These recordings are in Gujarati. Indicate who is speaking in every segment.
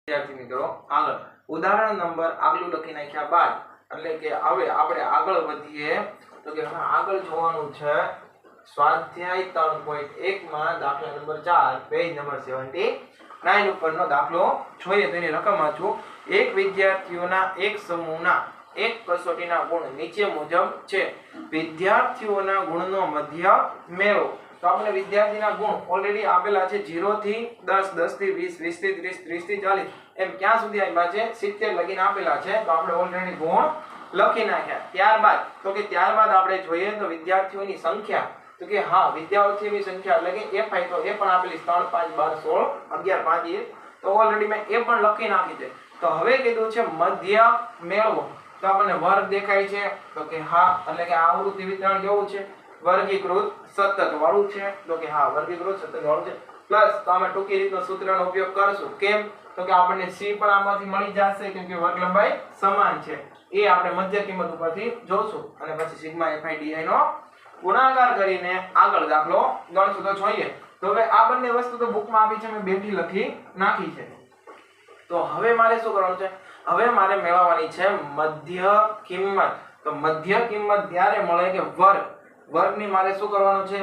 Speaker 1: વિદ્યાર્થી મિત્રો આગળ ઉદાહરણ નંબર આગલું લખી નાખ્યા બાદ એટલે કે હવે આપણે આગળ વધીએ તો કે હવે આગળ જોવાનું છે સ્વાધ્યાય 3.1 માં દાખલા નંબર 4 પેજ નંબર 79 ઉપરનો દાખલો જોઈએ. તેની રકમ વાંચો. એક વિદ્યાર્થીઓના એક સમૂહના એક કસોટીના ગુણ નીચે મુજબ છે. વિદ્યાર્થીઓના ગુણનો મધ્ય મેળવો. તો આપણે વિદ્યાર્થીના ગુણ ઓલરેડી આપેલા છે 0 થી 10, 10 થી 20, 20 થી 30, 30 થી 40 એમ ક્યાં સુધી આપ્યા છે 70 લગીને આપેલા છે. તો આપણે ઓલરેડી ગુણ લખી નાખ્યા. ત્યારબાદ આપણે જોઈએ તો વિદ્યાર્થીઓની સંખ્યા તો કે હા વિદ્યાર્થીઓની સંખ્યા એટલે કે FI તો એ પણ આપેલી 3 5 12 16 11 5 તો ઓલરેડી મેં એ પણ લખી નાખી છે. તો હવે કીધું છે મધ્ય મેળવો. તો આપણને વર્ગ દેખાય છે તો કે હા એટલે કે આવૃત્તિ વિતરણ કેવું છે વર્ગીકૃત સતત વાળું છે. તો કે હા વર્ગીકૃત સતત વાળું છે. પ્લસ તો અમે ટૂંકી રીતનો સૂત્રનો ઉપયોગ કરશું. કેમ તો કે આપણને c પણ આમાંથી મળી જશે કેમ કે વર્ગ લંબાઈ સમાન છે. એ આપણે મધ્ય કિંમત ઉપરથી જોશું અને પછી સિગ્મા fi di નો ગુણાકાર કરીને આગળ દાખલો ગણશું. તો જોઈએ તો હવે આ બંને વસ્તુ તો બુકમાં આપી છે મેં બેઠી લખી નાખી છે. તો હવે મારે શું કરવાનું છે હવે મારે મેળવવાની છે મધ્ય કિંમત. તો મધ્ય કિંમત ત્યારે મળે કે વર્ગની મારે શું કરવાનું છે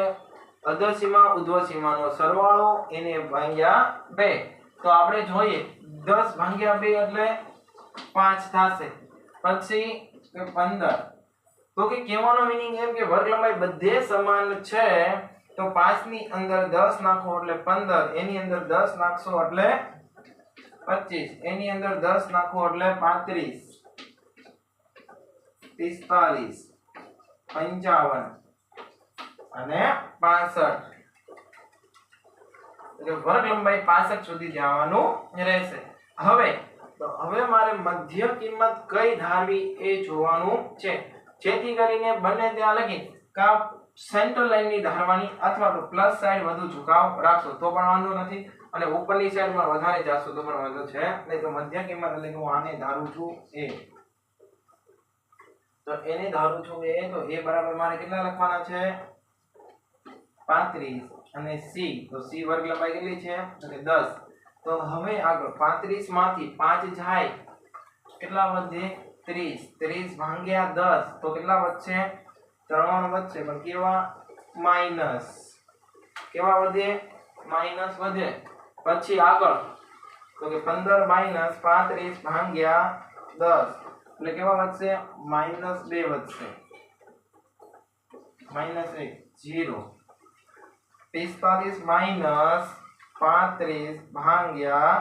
Speaker 1: અધર સીમા ઉધ્વ સીમાનો સરવાળો એને ભાગ્યા 2. તો આપણે જોઈએ 10 ભાગ્યા 2 એટલે 5 થશે. પછી 15. તો કે કહેવાનો મીનિંગ એમ કે વર્ગ લંબાઈ બધે સમાન છે તો 5 ની અંદર 10 નાખો એટલે 15, એની અંદર 10 નાખશો એટલે 25, એની અંદર 10 નાખો એટલે 35, 45, 55 અને 65. એટલે વર્ગ લંબાઈ 65 સુધી જવાનું રહેશે. હવે મારે મધ્ય કિંમત કઈ ધારવી એ જોવાનું છે. જેથી કરીને બંને ત્યાં લગી કા સેન્ટર લાઈન ની ધારવાની અથવા તો પ્લસ સાઈડ વધુ ઝુકાવ રાખશો તો પણ વાંધો નથી અને ઉપરની સાઈડ માં વધારે જાશો તો પણ વાંધો છે નહીં. તો મધ્ય કિંમત એટલે કે હું આને ધારું છું એ. તો એને ધારું છું એ તો એ બરાબર મારે કેટલા લખવાના છે 35 અને c તો c વર્ગ લંબાઈ કેટલી છે તો કે 10. તો હવે આગળ 35 માંથી 5 જાય કેટલા વધે 30, 30 ભાગ્યા 10 તો કેટલા વધશે 3 વધશે પણ કેવા વધે માઈનસ વધે. પછી આગળ તો કે 15 માઈનસ 35 ભાગ્યા 10 એટલે કેવા વધશે -2 વધશે -1 0. 45 માઈનસ 35 ભાગ્યા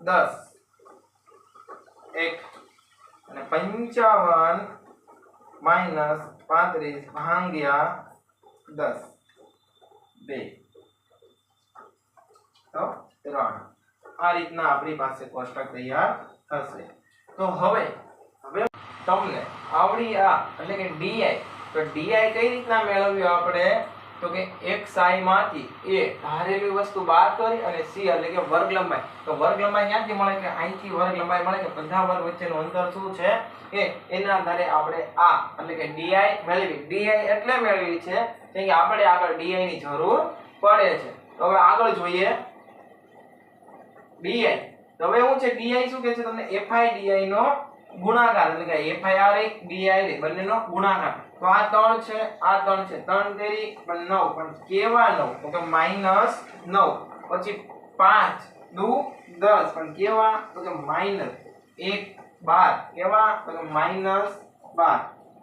Speaker 1: 10 1 અને 55 માઈનસ 35 ભાગ્યા 10 2 તો 3. આ રીતના આપણી પાસે કોષ્ટક તૈયાર થશે. તો હવે તમને આવડી આ એટલે કે di તો di કઈ રીતના મેળવ્યું આપણે તો કે xi માંથી a ધારેલી વસ્તુ બહાર કરી અને c એટલે કે વર્ગ લંબાઈ. તો વર્ગ લંબાઈ ક્યાંથી મળે કે અહીંથી વર્ગ લંબાઈ મળે કે બધા વર્ગ વચ્ચેનું અંતર શું છે એના આધારે આપણે આ એટલે કે di મેળવી. di એટલે મેળવી છે કે આપણે આગળ di ની જરૂર પડે છે. તો હવે આગળ જોઈએ di. તો હવે શું છે di શું કહે છે તમને fi di નો ગુણાકાર એટલે કે fi di બંનેનો ગુણાકાર. તો આ 3 છે આ 3 છે 3 તેરી પણ 9 પણ કેવા 9 તો કે -9. પછી 5 દુ 10 પણ કેવા તો કે -1 12 કેવા તો કે -12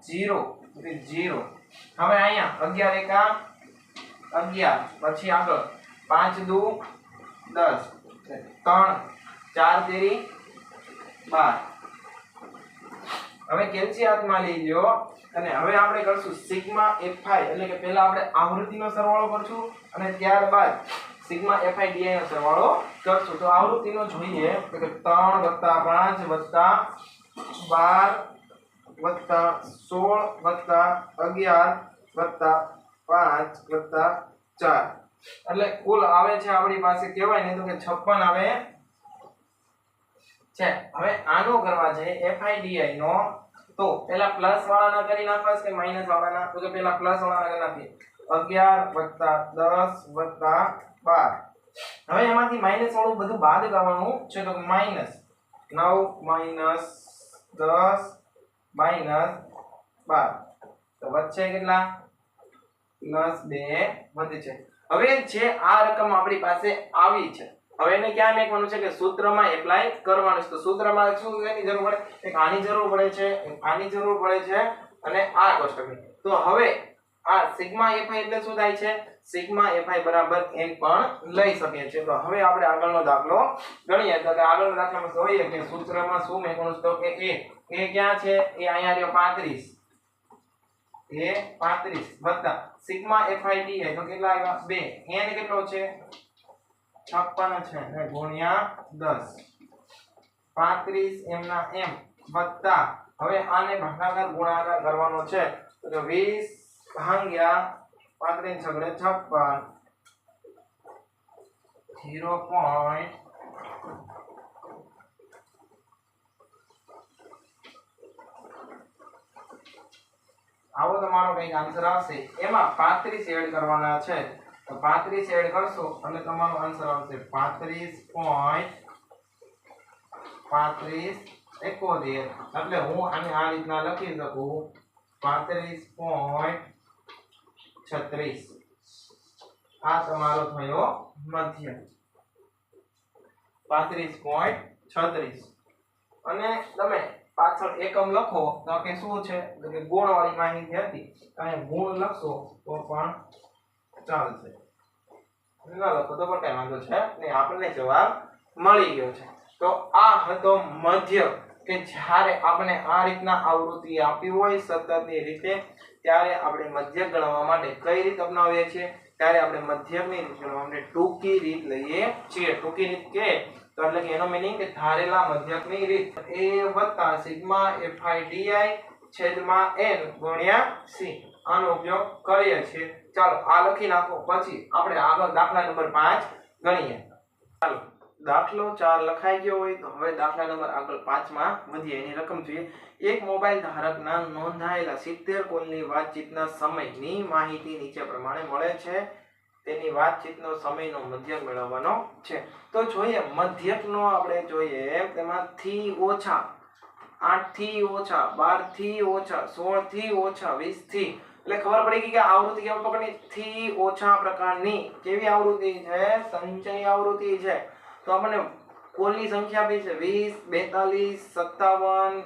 Speaker 1: 0 તો કે 0. હવે અહીંયા 11 એકા 11 પછી આગળ 5 દુ 10 3 4 તેરી 12. હવે કેલ્શિયમ હાથમાં લઈ લો અને હવે આપણે કરશું સિગ્મા fi એટલે કે પહેલા આપણે આવૃત્તિનો સરવાળો કરશું અને ત્યારબાદ સિગ્મા fi di નો સરવાળો કરશું. તો આવૃત્તિનો જોઈએ તો કે 3 + 5 + 12 + 16 + 11 + 5 + 4 એટલે કુલ આવે છે આપણી પાસે કહેવાય ને તો કે 56 આવે છે. હવે આનો કરવા છે fi di નો તો પહેલા પ્લસ વાળાના કરી નાખવા કે માઈનસ વાળાના તો કે પહેલા પ્લસ વાળાના કરી નાખીએ 11 + 10 + 12 હવે એમાંથી માઈનસ વાળું બધું બાદ કરવાનું છે તો માઈનસ 9 માઈનસ 10 માઈનસ 12 તો વચ્ચે કેટલા પ્લસ 2 વધે છે। હવે જે આ રકમ આપણી પાસે આવી છે હવે એને ક્યાં મેકવાનું છે કે સૂત્રમાં એપ્લાય કરવાનું છે। તો સૂત્રમાં શું એની જરૂર પડે એક આની જરૂર પડે છે એક આની જરૂર પડે છે અને આ કોષ્ટકની। તો હવે આ સિગ્મા fi એટલે શું થાય છે સિગ્મા fi બરાબર n પણ લઈ શકીએ છીએ। તો હવે આપણે આગળનો દાખલો ગણીએ તો આગળનો દાખલામાં જોઈએ કે સૂત્રમાં શું મેકવાનું છે તો કે a ક્યાં છે એ અહીંયા રહ્યો 35 એ 35 વત્તા સિગ્મા fi di તો કેટલા આવ્યા 2 n કેટલો છે 56 છે ને ગુણ્યા 10 35 m ના m વત્તા હવે આને ભાગાકાર ગુણાકાર કરવાનો છે તો 20 ભાગ્યા 35 છગડે 56 0. આવો તમારો કઈક આન્સર આવશે એમાં 35 એડ કરવાના છે તો 35 એડ કરશો એટલે તમારો આન્સર આવશે 35.71 એટલે હું આને આ રીતના લખી શકું 35.36 આ તમારો થયો મધ્ય 35.36 અને તમે પાછળ એકમ લખો તો કે શું છે તો કે ગુણ વાળી માહિતી હતી અહીં ગુણ લખશો તો પણ ચાલશે ન લખો તો પણ કઈ વાંધો છે નહીં આપણને જવાબ મળી ગયો છે। તો આ હતો મધ્ય કે જ્યારે આપણે આ રીતના આવૃત્તિ આપી હોય સતતની રીતે ત્યારે આપણે મધ્યક ગણવા માટે કઈ રીત અપનાવીએ છીએ ત્યારે આપણે મધ્યકની રીત ગણવા માટે ટૂંકી રીત લઈએ છીએ। ટૂંકી રીત કે તો એટલે કે એનો મીનિંગ કે ધારેલા મધ્યકની રીત a વત્તા સિગ્મા fi di છેદમાં n ગુણ્યા c આનો ઉપયોગ કરીએ છીએ। ચાલો આ લખી નાખો પછી આપણે આગળ દાખલા નંબર 5 ગણીએ। ચાલો દાખલો 4 લખાઈ ગયો હોય તો હવે દાખલા નંબર આગળ 5 માં વધીએ। એની રકમ જોઈએ એક મોબાઈલ ધારકના નોંધાયેલા 70 કોલની વાતચીતના સમયની માહિતી નીચે પ્રમાણે મળે છે તેની વાતચીતનો સમયનો મધ્યક મેળવવાનો છે। તો જોઈએ મધ્યકનો આપણે જોઈએ તેમાં થી ઓછા 8 થી ઓછા 12 થી ઓછા 16 થી ઓછા 20 થી એટલે ખબર પડી ગઈ કે આવૃત્તિ કેવા પ્રકારની થી ઓછા પ્રકારની કેવી આવૃત્તિ છે સંચય આવૃત્તિ છે। તો આપણને કોલની સંખ્યા આપી છે 20 42 57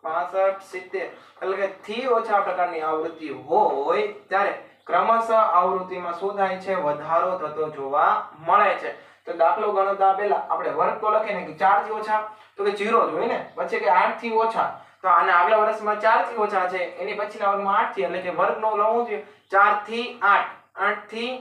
Speaker 1: 65 70 એટલે કે થી ઓછા પ્રકારની આવૃત્તિ હોય ત્યારે ક્રમશઃ આવૃત્તિમાં શું થાય છે વધારો થતો જોવા મળે છે। તો દાખલો ગણતા પહેલા આપણે વર્ગ તો લખીને કે 4 થી ઓછા તો કે 0 જ હોય ને પછી કે 8 થી ઓછા તો આને આગલા વર્ષમાં 4 થી ઓછા છે એની પછીના વર્ગમાં 8 થી એટલે કે વર્ગનો લઉં છું 4 થી 8 8 થી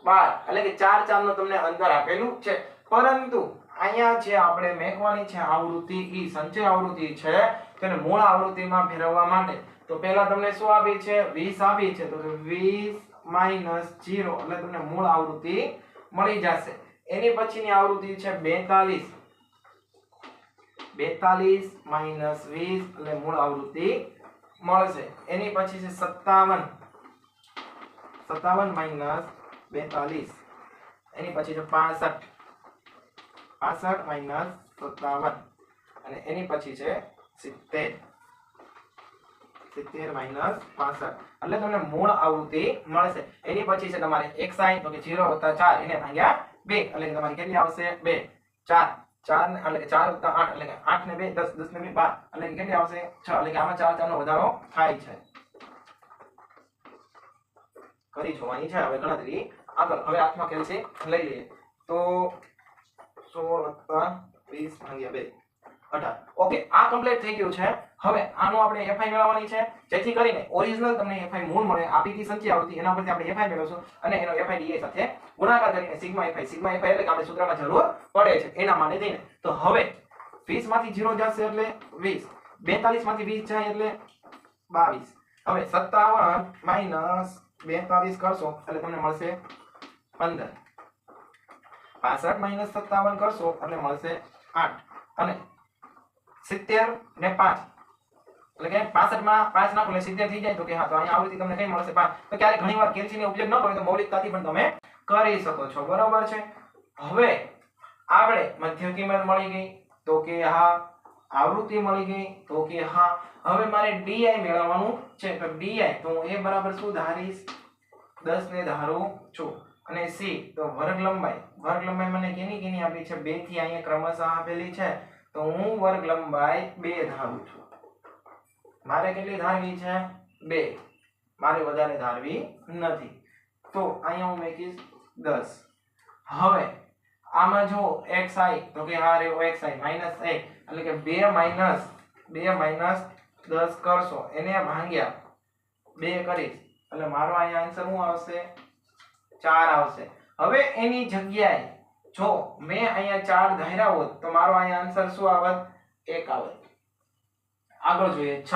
Speaker 1: 12 એટલે કે 4 નો તમને અંતર આપેલું છે। પરંતુ અહીંયા જે આપણે મેકવાની છે આવૃત્તિ ઈ સંચય આવૃત્તિ છે તેને મૂળ આવૃત્તિમાં ફેરવવા માટે તો પહેલા તમને શું આપી છે 20 આપી છે તો 20 0 એટલે તમને મૂળ આવૃત્તિ મળી જશે। એની પછીની આવૃત્તિ છે 42 20 એટલે મૂળ આવૃત્તિ મળશે। એની પછી છે 57 42 એની પછી છે 65 57 અને એની પછી છે 70 65 એટલે તમને મૂળ આવૃત્તિ મળશે। એની પછી છે તમારે 61 તો કે 0 + 4 એને ભાગ્યા 2 એટલે કે તમારી કેટલી આવશે 2 4 એટલે કે 4 + 8 એટલે કે 8 ને 2 10 10 ને 2 12 એટલે કે કેટલી આવશે 6 એટલે કે આમાં 4 નો વધારો થાય છે। કરી જોવાની છે હવે ગણતરી આગળ હવે હાથમાં કેલ્સી લઈ લઈએ તો 16 + 20 ભાગ્યા 2 18 ઓકે આ કમ્પ્લીટ થઈ ગયું છે। હવે આનો આપણે fi મેળવવાની છે જેથી કરીને ઓરિજિનલ તમને fi મૂળ મળે આપીથી સંચય આવૃત્તિ એના પરથી આપણે fi મેળવશું અને એનો fi di સાથે ગુણાકાર કરીને સિગ્મા fi એટલે કે આપણે સૂત્રમાં જરૂર પડે છે એના માટે થઈને તો હવે 20 માંથી 0 જશે એટલે 20 42 માંથી 20 જાય એટલે 22 હવે 57 - 42 કરશો એટલે તમને મળશે 15 65 - 57 કરશો એટલે મળશે 8 અને 70 ને 5 એટલે કે 65 માં 5 નાખો એટલે 70 થઈ જાય તો કે હા તો અહીંયા આવૃત્તિ તમને કઈ મળશે 5 તો ક્યારે ઘણીવાર કેલ્સીનો ઉપયોગ ન કરો તો મૌલિકતાથી પણ તમે કરી શકો છો બરોબર છે। હવે આપણે મધ્ય કિંમત મળી ગઈ તો કે હા, આવૃત્તિ મળી ગઈ તો કે હા. હવે મારે di મેળવવાનું છે તો di તો હું a બરાબર શું ધારીશ 10 ને ધારું છું અને c તો વર્ગ લંબાઈ મને કેની આપી છે 2 થી અહીંયા ક્રમશઃ આપેલી છે તો હું વર્ગ લંબાઈ 2 ધારું છું. મારે કેટલી ધારવી છે 2, મારે વધારે ધારવી નથી તો અહીંયા હું મૂકીશ 10. હવે આમાં જો xi તો કે આ રહ્યો xi -1 એટલે કે 2 માઈનસ 10 કરશો એને ભાગ્યા 2 કરીશ એટલે મારો અહીંયા આન્સર શું આવશે 4 આવશે. હવે એની જગ્યાએ જો મેં અહીંયા 4 ધાર્યા હોત તો મારો અહીંયા આન્સર શું આવત 1 આવત. આગળ જોઈએ 6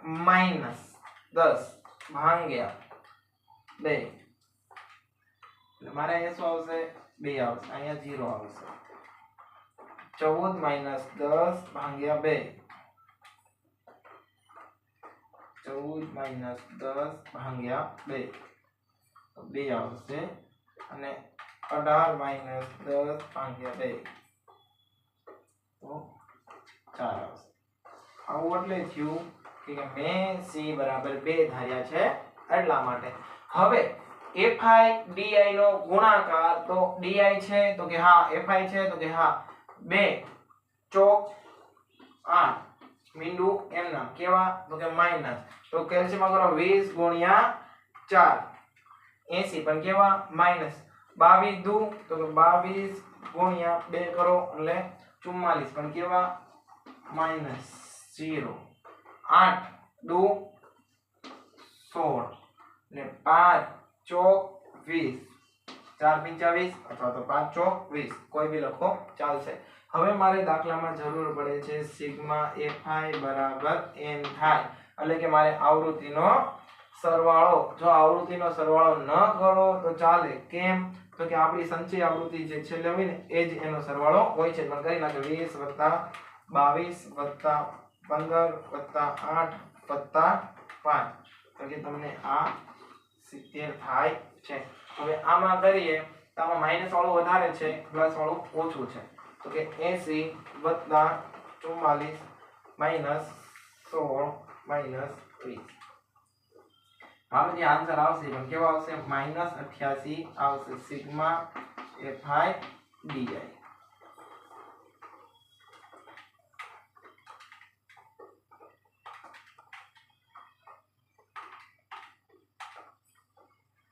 Speaker 1: -10 ભાગ્યા 2 એટલે મારે અહીંયા શું આવશે 2 આવશે, અહીંયા 0 આવશે. 14 - 10 ભાગ્યા 2 14 - 10 ભાગ્યા 2 તો 2 આવશે અને 18 - 10 ભાગ્યા 2 તો 4 આવશે. આવું એટલે થયું કે મેં c બરાબર 2 ધાર્યા છે એટલા માટે. હવે fi di નો ગુણાકાર તો di છે તો કે હા, fi છે તો કે હા, 2 ચોક 8 મીંડું એમના કેવા તો કે માઈનસ તો કેલ્શિયમ કરો 20 ગુણ્યા 4 80 પણ કેવા માઈનસ 22 દુ તો કે 22 ગુણ્યા 2 કરો એટલે 44 પણ કેવા માઈનસ 0 8 દુ 16 ને 5 ચોક 20 4 25 અથવા તો 5 ચોક 20 કોઈ બી લખો ચાલશે. હવે મારે દાખલામાં જરૂર પડે છે સિગ્મા fi બરાબર n થાય એટલે કે મારે આવૃત્તિનો સરવાળો. જો આવૃત્તિનો સરવાળો ન કરો તો ચાલે. કેમ તો કે આપણી સંચય આવૃત્તિ જે છેલ્લે હોય ને એ જ એનો સરવાળો હોય છે. પણ કરી નાખો 20 + 22 + 15 + 8 + 5 તો કે તમને આ 70 થાય છે. હવે આમાં કરીએ તો આમાં માઈનસ વાળું વધારે છે, પ્લસ વાળું ઓછું છે તો કે 80 + 44 - 16 - 20 મારો જે આન્સર આવશે પણ કેવો આવશે -88 આવશે સિગ્મા fi di.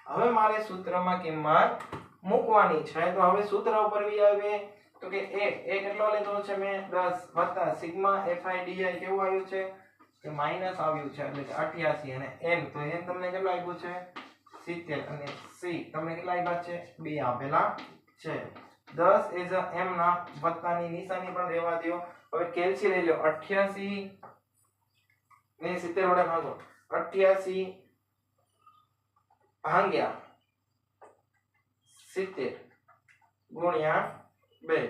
Speaker 1: હવે મારે સૂત્રમાં કિંમત મૂકવાની છે તો હવે સૂત્ર ઉપર વી આવે તો કે a કેટલો લીધો છે મેં 10 વત્તા સિગ્મા fi di કેવું આવ્યું છે કે માઈનસ આવ્યું છે એટલે કે 88 અને n તો n તમને કેટલો આપ્યું છે 70 અને c તમને કેટલા આપ્યા છે 2 આપેલા છે. 10 ઇઝ m ના વત્તાની નિશાની પણ રહેવા દો. હવે કેલ્સી લઈ લો 88 ને 70 વડે ભાગો 88 ભાગ્યા 70 ગુણ્યા 2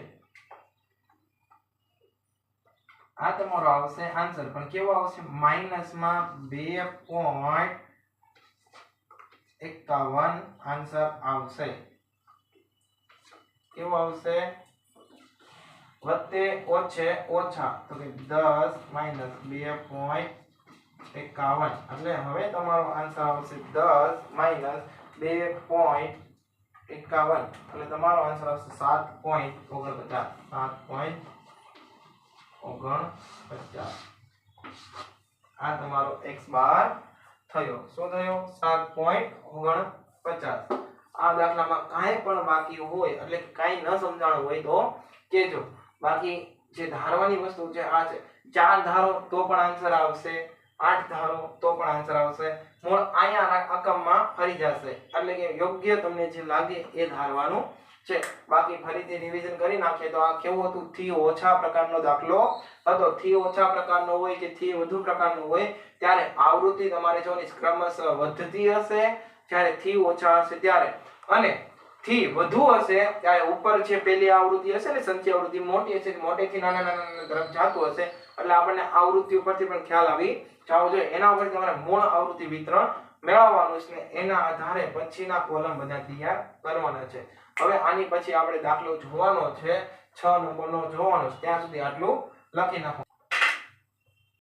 Speaker 1: આ તમારો આવશે આન્સર પણ કેવો આવશે માઈનસ માં 2.51 આન્સર આવશે. કેવો આવશે વત્તે ઓછે ઓછા તો કે 10 - 2.51 એટલે હવે તમારો આન્સર આવશે 10 - 2.51 એટલે તમારો આન્સર આવશે 7.49 7.49 આ તમારો x બાર થયો. શું થયો 7.49. આ દાખલામાં કાંઈ પણ બાકી હોય એટલે કાંઈ ન સમજાણું હોય તો કહેજો. બાકી જે ધારવાની વસ્તુ છે આ છે 4 ધારો તો પણ આન્સર આવશે, 8 ધારો તો પણ આન્સર આવશે. મૂળ અહીંયા રકમમાં ફરી જશે એટલે કે યોગ્ય તમને જે લાગે એ ધારવાનું છે. બાકી ફરીથી રિવિઝન કરી નાખીએ તો આ કેવું હતું થી ઓછા પ્રકારનો દાખલો હતો. થી ઓછા પ્રકારનો હોય કે થી વધુ પ્રકારનો હોય ત્યારે આવૃત્તિ તમારે જો ક્રમશઃ વધતી હશે, જ્યારે થી ઓછા હશે ત્યારે, અને થી વધુ હશે ત્યારે ઉપર છે પેલી આવૃત્તિ હશે ને સંચય આવૃત્તિ મોટી હશે કે મોટેથી નાના તરફ જાતું હશે એટલે આપણને આવૃત્તિ ઉપરથી પણ ખ્યાલ આવી જાવો જોઈએ. એના ઉપર તમારે મૂળ આવૃત્તિ વિતરણ મેળવવાનું છે ને એના આધારે પછીના કોલમ બધા તૈયાર કરવાના છે. હવે આની પછી આપણે દાખલો જોવાનો છે 6 નંબરનો જોવાનો છે. ત્યાં સુધી આટલું લખી નાખો.